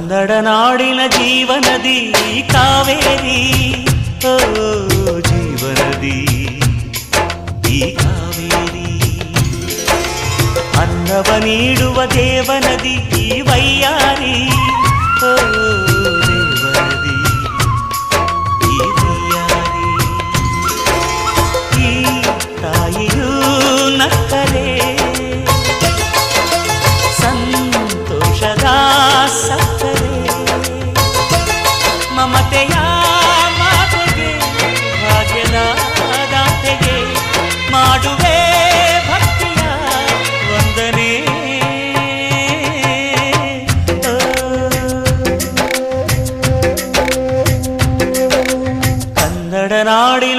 ಕನ್ನಡ ನಾಡಿನ ಜೀವನದಿ ಕಾವೇರಿ, ಓ ಜೀವನದಿ ಈ ಕಾವೇರಿ. ಅನ್ನವ ನೀಡುವ ದೇವನದಿ ಈ ವೈಯಾರಿ, ಓ ದೇವನದಿ ಈ ವೈಯಾರಿ. ಈ ತಾಯಿಯೂ ನಕ್ಕರೆ ಸಂತೋಷದ ಸಕ್ಕರೆ, ಮಮತೆಯ ಮಾತೆಗೆ ಭಾಗ್ಯದ ದಾತೆಗೆ ಮಾಡುವೆ ಭಕ್ತಿಯ ವಂದನೆ. ಕನ್ನಡ ನಾಡಿನ